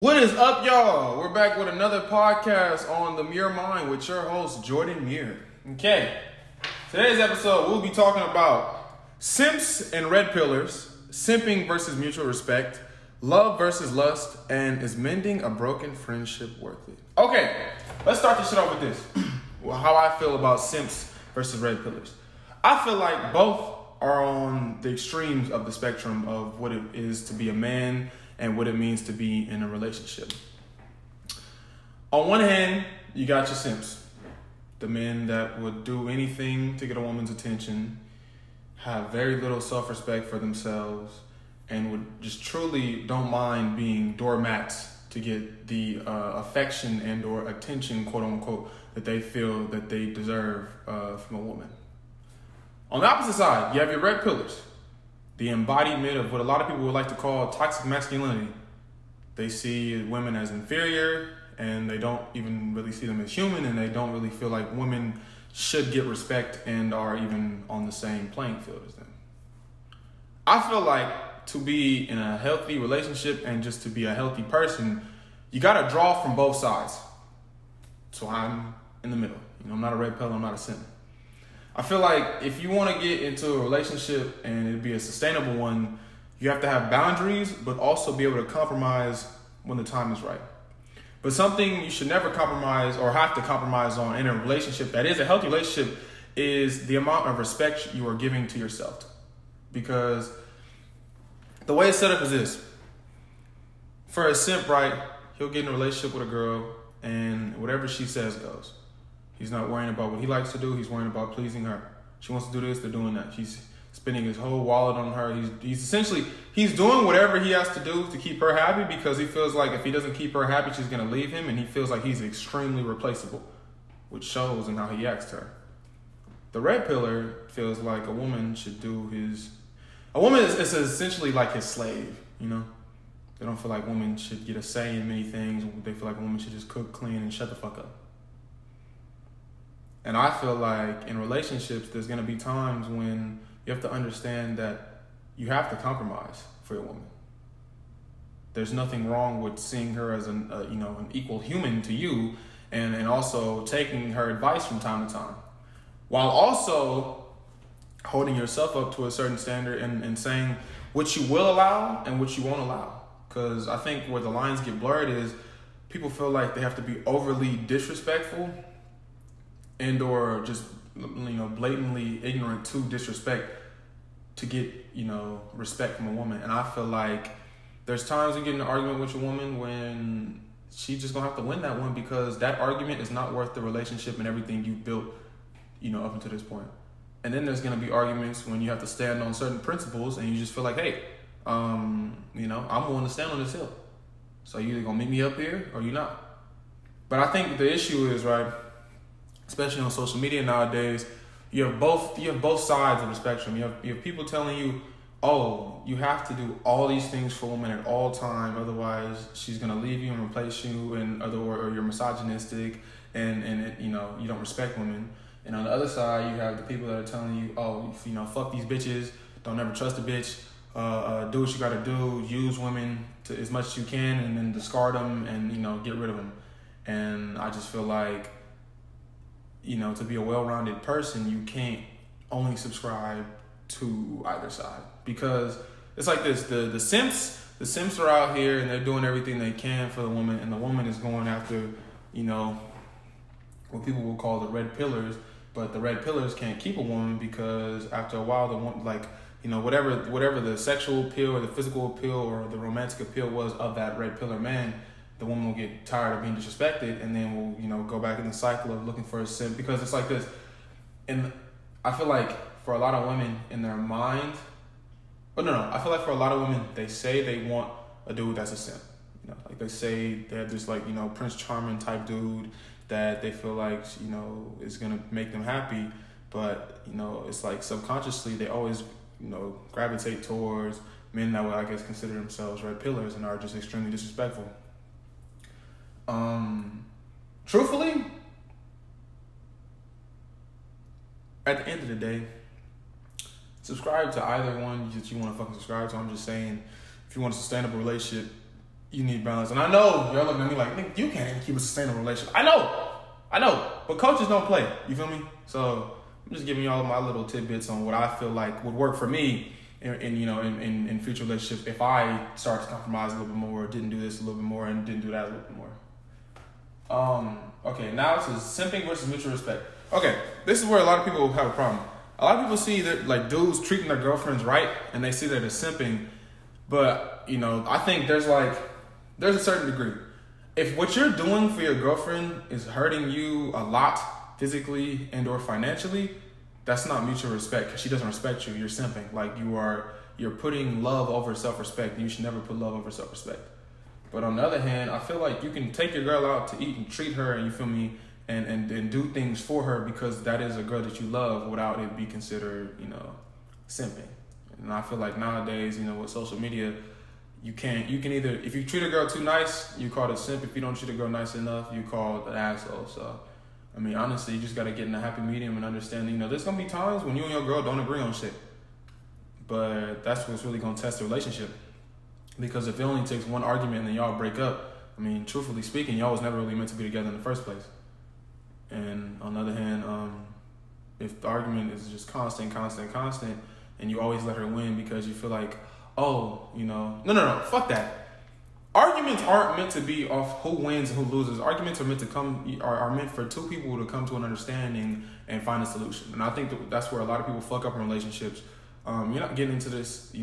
What is up, y'all? We're back with another podcast on the Mure Mind with your host, Jordan Mure. Okay, today's episode, we'll be talking about Simps and Redpillers, simping versus mutual respect, love versus lust, and is mending a broken friendship worth it? Okay, let's start this shit off with this. How I feel about Simps versus Redpillers. I feel like both are on the extremes of the spectrum of what it is to be a man and what it means to be in a relationship. On one hand, you got your simps, the men that would do anything to get a woman's attention, have very little self-respect for themselves, and would just truly don't mind being doormats to get the affection and or attention, quote unquote, that they feel that they deserve from a woman. On the opposite side, you have your red pillars, the embodiment of what a lot of people would like to call toxic masculinity. They see women as inferior, and they don't even really see them as human, and they don't really feel like women should get respect and are even on the same playing field as them. I feel like to be in a healthy relationship and just to be a healthy person, you gotta draw from both sides. So I'm in the middle. I'm not a red pill, I'm not a simp. I feel like if you want to get into a relationship and it be a sustainable one, you have to have boundaries, but also be able to compromise when the time is right. But something you should never compromise or have to compromise on in a relationship that is a healthy relationship is the amount of respect you are giving to yourself. Because the way it's set up is this. For a simp, right, he'll get in a relationship with a girl and whatever she says goes. He's not worrying about what he likes to do. He's worrying about pleasing her. She wants to do this, they're doing that. He's spending his whole wallet on her. He's essentially doing whatever he has to do to keep her happy because he feels like if he doesn't keep her happy, she's going to leave him, and he feels like he's extremely replaceable, which shows in how he acts to her. The red pillar feels like a woman should do his... A woman is essentially like his slave, They don't feel like women should get a say in many things. They feel like a woman should just cook, clean, and shut the fuck up. And I feel like in relationships, there's going to be times when you have to understand that you have to compromise for your woman. There's nothing wrong with seeing her as an equal human to you and also taking her advice from time to time, while also holding yourself up to a certain standard and saying what you will allow and what you won't allow. Because I think where the lines get blurred is people feel like they have to be overly disrespectful and or just, blatantly ignorant to disrespect to get, respect from a woman. And I feel like there's times you get in an argument with your woman when she's just gonna have to win that one because that argument is not worth the relationship and everything you've built, up until this point. And then there's gonna be arguments when you have to stand on certain principles and you just feel like, hey, I'm willing to stand on this hill. So you're either gonna meet me up here or you're not. But I think the issue is, right, especially on social media nowadays, you have both sides of the spectrum. You have people telling you, oh, you have to do all these things for a woman at all time, otherwise she's gonna leave you and replace you, or you're misogynistic and you don't respect women. And on the other side, you have the people that are telling you, oh, fuck these bitches, don't ever trust a bitch, do what you gotta do, use women to as much as you can, and then discard them and get rid of them. And I just feel like, to be a well-rounded person, you can't only subscribe to either side, because it's like this: the simps are out here and they're doing everything they can for the woman, and the woman is going after what people will call the red pillars. But the red pillars can't keep a woman because after a while, the one whatever the sexual appeal or the physical appeal or the romantic appeal was of that red pillar man, the woman will get tired of being disrespected and then will, go back in the cycle of looking for a simp. Because it's like this. And I feel like for a lot of women in their mind, I feel like for a lot of women, they say they want a dude that's a simp. Like they say they have this Prince Charming type dude that they feel like, is going to make them happy. But, it's like subconsciously they always, gravitate towards men that would, I guess, consider themselves red pillars and are just extremely disrespectful. Truthfully, at the end of the day, subscribe to either one that you want to fucking subscribe to. I'm just saying, if you want a sustainable relationship, you need balance. And I know y'all looking at me like, nigga, you can't even keep a sustainable relationship. I know. But coaches don't play. You feel me? So I'm just giving y'all my little tidbits on what I feel like would work for me in future relationships if I start to compromise a little bit more, didn't do this a little bit more, and didn't do that a little bit more. Okay, now it's simping versus mutual respect. Okay, this is where a lot of people have a problem. A lot of people see that like dudes treating their girlfriends right, and they see that as simping. But I think there's a certain degree. If what you're doing for your girlfriend is hurting you a lot physically and or financially, that's not mutual respect because she doesn't respect you. You're simping. Like you're putting love over self-respect. And you should never put love over self-respect. But on the other hand, I feel like you can take your girl out to eat and treat her, and you feel me, and do things for her because that is a girl that you love without it be considered, simping. And I feel like nowadays, with social media, you can either, if you treat a girl too nice, you call it a simp. If you don't treat a girl nice enough, you call it an asshole. So, I mean, honestly, you just got to get in a happy medium and understand, there's going to be times when you and your girl don't agree on shit. But that's what's really going to test the relationship. Because if it only takes one argument and then y'all break up, I mean, truthfully speaking, y'all was never really meant to be together in the first place. And on the other hand, if the argument is just constant, and you always let her win because you feel like, no, fuck that. Arguments aren't meant to be off who wins and who loses. Arguments are meant to are meant for two people to come to an understanding and find a solution. And I think that's where a lot of people fuck up in relationships. You're not getting into this,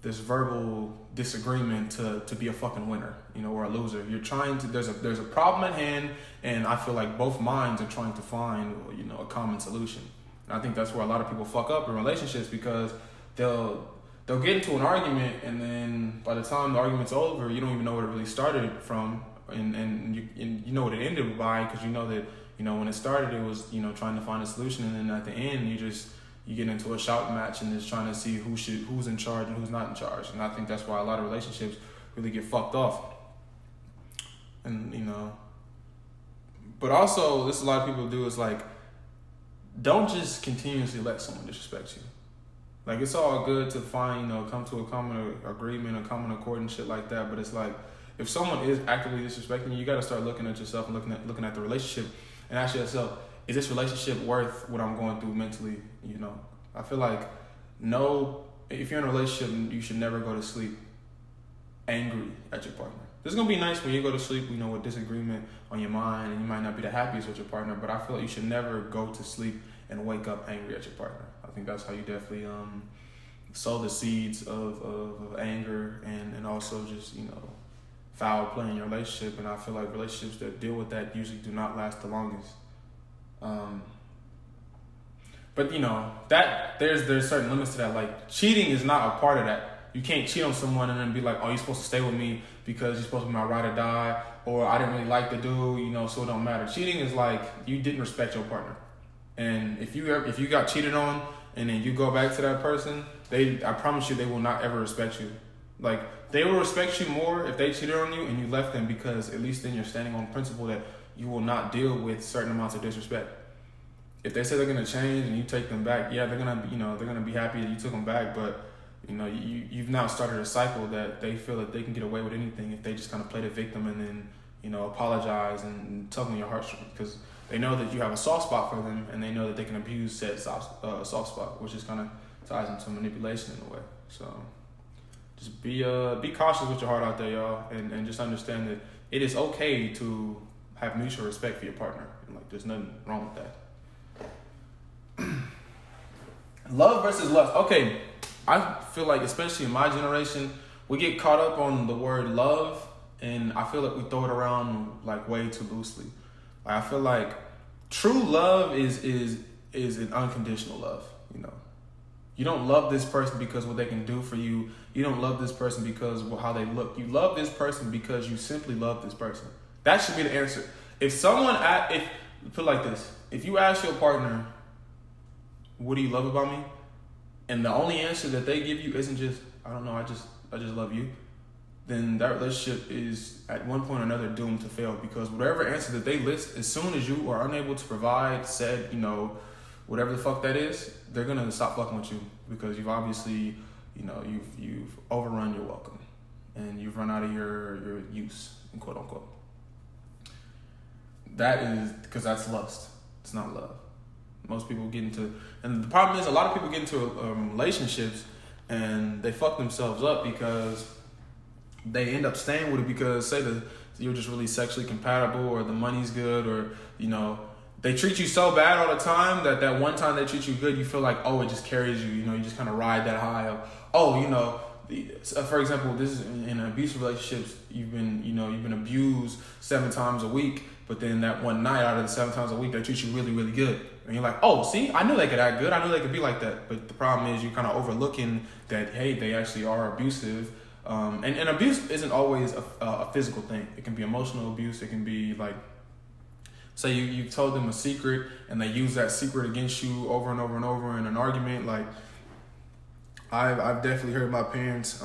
this verbal disagreement to be a fucking winner, or a loser. You're trying to, there's a problem at hand, and I feel like both minds are trying to find, a common solution. And I think that's where a lot of people fuck up in relationships because they'll get into an argument, and then by the time the argument's over, you don't even know where it really started from, and you know what it ended by because you know that, when it started, it was, trying to find a solution, and then at the end, you get into a shout match and it's trying to see who's in charge and who's not in charge. And I think that's why a lot of relationships really get fucked off. And, but also this a lot of people do is like, don't just continuously let someone disrespect you. Like, it's all good to find, come to a common agreement, a common accord and shit like that. But it's like, if someone is actively disrespecting you, you got to start looking at yourself and looking at the relationship and ask yourself, is this relationship worth what I'm going through mentally? I feel like if you're in a relationship, you should never go to sleep angry at your partner. This is going to be nice when you go to sleep, with disagreement on your mind, and you might not be the happiest with your partner, but I feel like you should never go to sleep and wake up angry at your partner. I think that's how you definitely sow the seeds of anger and also just, foul play in your relationship. And I feel like relationships that deal with that usually do not last the longest. But that there's certain limits to that. Like, cheating is not a part of that. You can't cheat on someone and then be like, oh, you're supposed to stay with me because you're supposed to be my ride or die, or I didn't really like the dude, so it don't matter. Cheating is like you didn't respect your partner. And if you got cheated on and then you go back to that person, I promise you they will not ever respect you. Like, they will respect you more if they cheated on you and you left them, because at least then you're standing on principle that you will not deal with certain amounts of disrespect. If they say they're gonna change and you take them back, yeah, they're gonna be happy that you took them back, but you've now started a cycle that they feel that they can get away with anything if they just kind of play the victim and then apologize and tug on your heartstrings, because they know that you have a soft spot for them and they know that they can abuse said soft spot, which is kind of ties into manipulation in a way. So just be cautious with your heart out there, y'all, and just understand that it is okay to have mutual respect for your partner. And like, there's nothing wrong with that. Love versus lust. Okay, I feel like, especially in my generation, we get caught up on the word love, and I feel like we throw it around like way too loosely. Like, I feel like true love is an unconditional love. You don't love this person because what they can do for you. You don't love this person because how they look. You love this person because you simply love this person. That should be the answer. Put it like this: if you ask your partner, what do you love about me? And the only answer that they give you isn't just, I don't know, I just love you. Then that relationship is at one point or another doomed to fail, because whatever answer that they list, as soon as you are unable to provide said, whatever the fuck that is, they're going to stop fucking with you, because you've obviously, you've overrun your welcome. and you've run out of your use, quote unquote. That is because that's lust. It's not love. Most people get into, and the problem is a lot of people get into relationships and they fuck themselves up because they end up staying with it because say that you're just really sexually compatible or the money's good or, you know, they treat you so bad all the time that one time they treat you good, you feel like, oh, it just carries you. You know, you just kind of ride that high of, oh, you know, for example, this is in abusive relationships, you've been abused 7 times a week, but then that one night out of the 7 times a week, they treat you really, really good. And you're like, oh, see, I knew they could act good. I knew they could be like that. But the problem is you're kind of overlooking that, hey, they actually are abusive. And abuse isn't always a physical thing. It can be emotional abuse. It can be like, say you've told them a secret and they use that secret against you over and over and over in an argument. Like, I've definitely heard my parents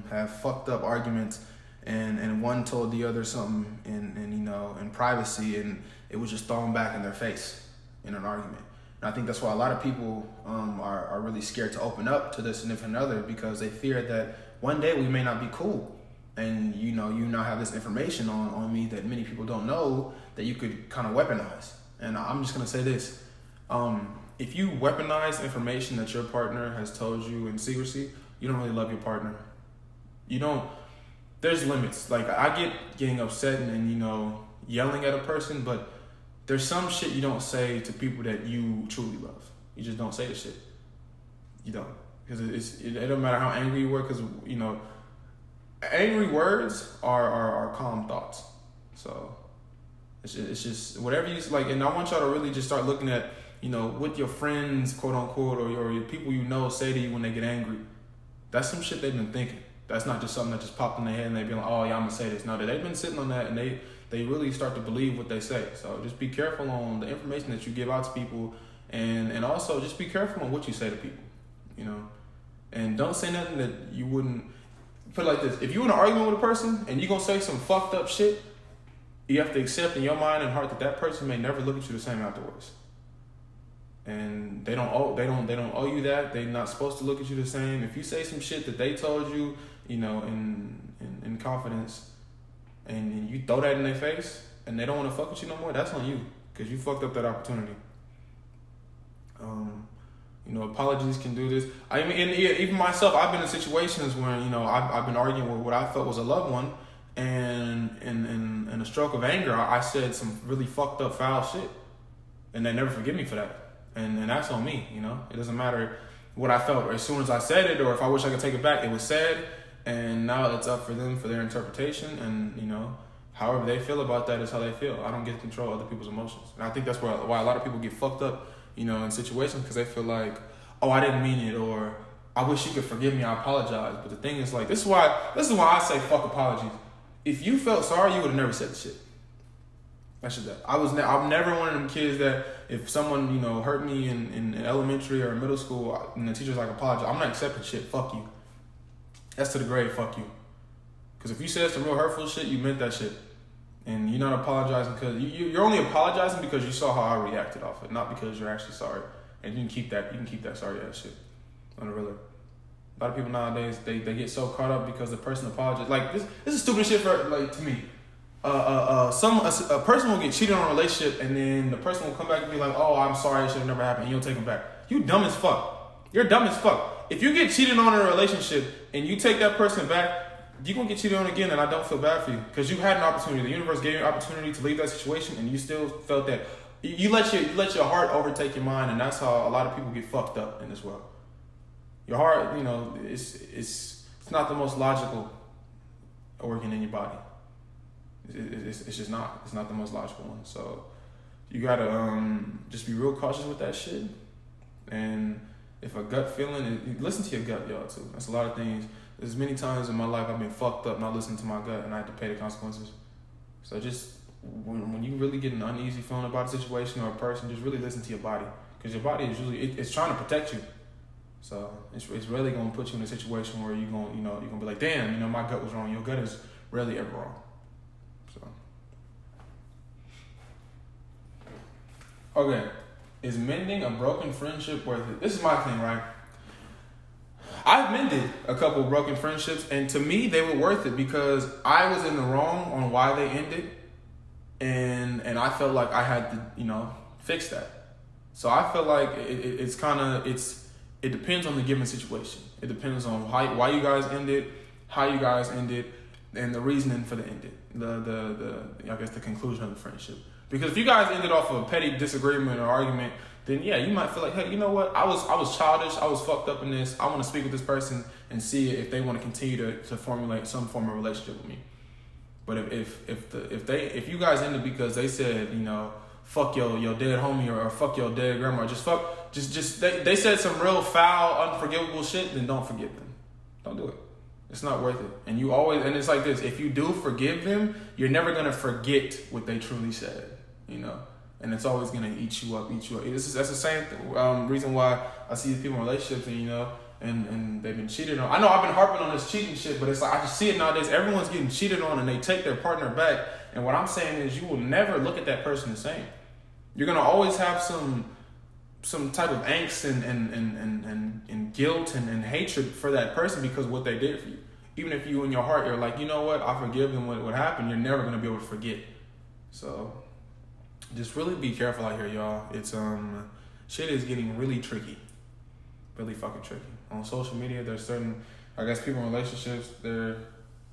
have fucked up arguments and one told the other something in privacy and it was just thrown back in their face in an argument. And I think that's why a lot of people are really scared to open up to their significant other because they fear that one day we may not be cool. And you now have this information on me that many people don't know that you could kind of weaponize. And I'm just gonna say this. If you weaponize information that your partner has told you in secrecy, you don't really love your partner. There's limits. Like I get getting upset and yelling at a person, but there's some shit you don't say to people that you truly love. You just don't say the shit. You don't. Because it don't matter how angry you were, because, angry words are calm thoughts. So it's just whatever you like. And I want y'all to really just start looking at, what your friends, quote unquote, or your people say to you when they get angry. That's some shit they've been thinking. That's not just something that just popped in their head and they've been like, oh yeah, I'm gonna say this. No, they've been sitting on that and they really start to believe what they say. So just be careful on the information that you give out to people, and also just be careful on what you say to people, and don't say nothing that you wouldn't. Put it like this: if you're in an argument with a person and you're gonna say some fucked up shit, you have to accept in your mind and heart that person may never look at you the same afterwards. And they don't owe you that. They're not supposed to look at you the same. If you say some shit that they told you, in confidence, and you throw that in their face, and they don't want to fuck with you no more, that's on you, because you fucked up that opportunity. Apologies can do this. I mean, and even myself, I've been in situations where, I've been arguing with what I felt was a loved one, and in a stroke of anger, I said some really fucked up foul shit, and they never forgive me for that. And that's on me, It doesn't matter what I felt as soon as I said it, or if I wish I could take it back. It was said, and now it's up for them for their interpretation, and however they feel about that is how they feel. I don't get to control other people's emotions, and I think that's why a lot of people get fucked up, in situations, because they feel like, oh, I didn't mean it, or I wish you could forgive me, I apologize. But the thing is, like, this is why I say fuck apologies. If you felt sorry, you would have never said the shit. That's just that. I'm never one of them kids that if someone, hurt me in elementary or middle school and the teacher's like, apologize, I'm not accepting shit. Fuck you. That's to the grave. Fuck you. Because if you said some real hurtful shit, you meant that shit. And you're not apologizing because you're only apologizing because you saw how I reacted off it, not because you're actually sorry. And you can keep that sorry ass shit on the realer. A lot of people nowadays, they get so caught up because the person apologized. Like, this is stupid shit to me. A person will get cheated on a relationship, and then the person will come back and be like, oh, I'm sorry, it should have never happened, and you'll take them back. You dumb as fuck. You're dumb as fuck. If you get cheated on in a relationship and you take that person back, you're going to get cheated on again, and I don't feel bad for you, because you had an opportunity. The universe gave you an opportunity to leave that situation, and you still felt that. You let your heart overtake your mind, and that's how a lot of people get fucked up in this world. Your heart, it's not the most logical organ in your body. It's just not. It's not the most logical one. So you gotta just be real cautious with that shit. And if a gut feeling, listen to your gut, y'all, too. That's a lot of things. There's many times in my life I've been fucked up not listening to my gut, and I had to pay the consequences. So just when you really get an uneasy feeling about a situation or a person, just really listen to your body, because your body is usually it's trying to protect you. So it's really gonna put you in a situation where you're gonna be like, damn, my gut was wrong. Your gut is rarely ever wrong. Okay, is mending a broken friendship worth it? This is my thing, right? I've mended a couple broken friendships, and to me, they were worth it because I was in the wrong on why they ended, and I felt like I had to, fix that. So I feel like it depends on the given situation. It depends on why you guys ended, how you guys ended, and the reasoning for the ended. The conclusion of the friendship. Because if you guys ended off of a petty disagreement or argument, then yeah, you might feel like, hey, you know what? I was childish. I was fucked up in this. I want to speak with this person and see if they want to continue to formulate some form of relationship with me. But if you guys ended because they said, fuck your dead homie or fuck your dead grandma, they said some real foul, unforgivable shit, then don't forgive them. Don't do it. It's not worth it. And it's like this, if you do forgive them, you're never going to forget what they truly said, and it's always going to eat you up. That's the same reason why I see people in relationships and they've been cheated on. I know I've been harping on this cheating shit, but it's like I just see it nowadays. Everyone's getting cheated on and they take their partner back. And what I'm saying is you will never look at that person the same. You're going to always have some type of angst and guilt and hatred for that person because of what they did for you. Even if you in your heart, you're like, you know what, I forgive them what happened, you're never going to be able to forget. So just really be careful out here, y'all. It's shit is getting really tricky. Really fucking tricky. On social media, there's certain, people in relationships,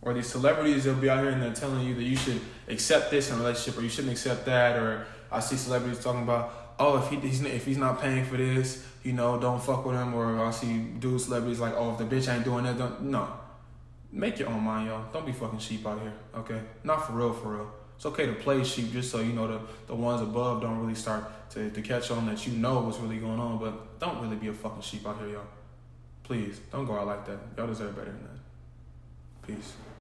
or these celebrities, they'll be out here and they're telling you that you should accept this in a relationship or you shouldn't accept that. Or I see celebrities talking about, oh, if he's not paying for this, don't fuck with him. Or I see celebrities like, oh, if the bitch ain't doing that, no. Make your own mind, y'all. Don't be fucking sheep out here, okay? Not for real. It's okay to play sheep just so, the ones above don't really start to catch on that what's really going on. But don't really be a fucking sheep out here, y'all. Please, don't go out like that. Y'all deserve better than that. Peace.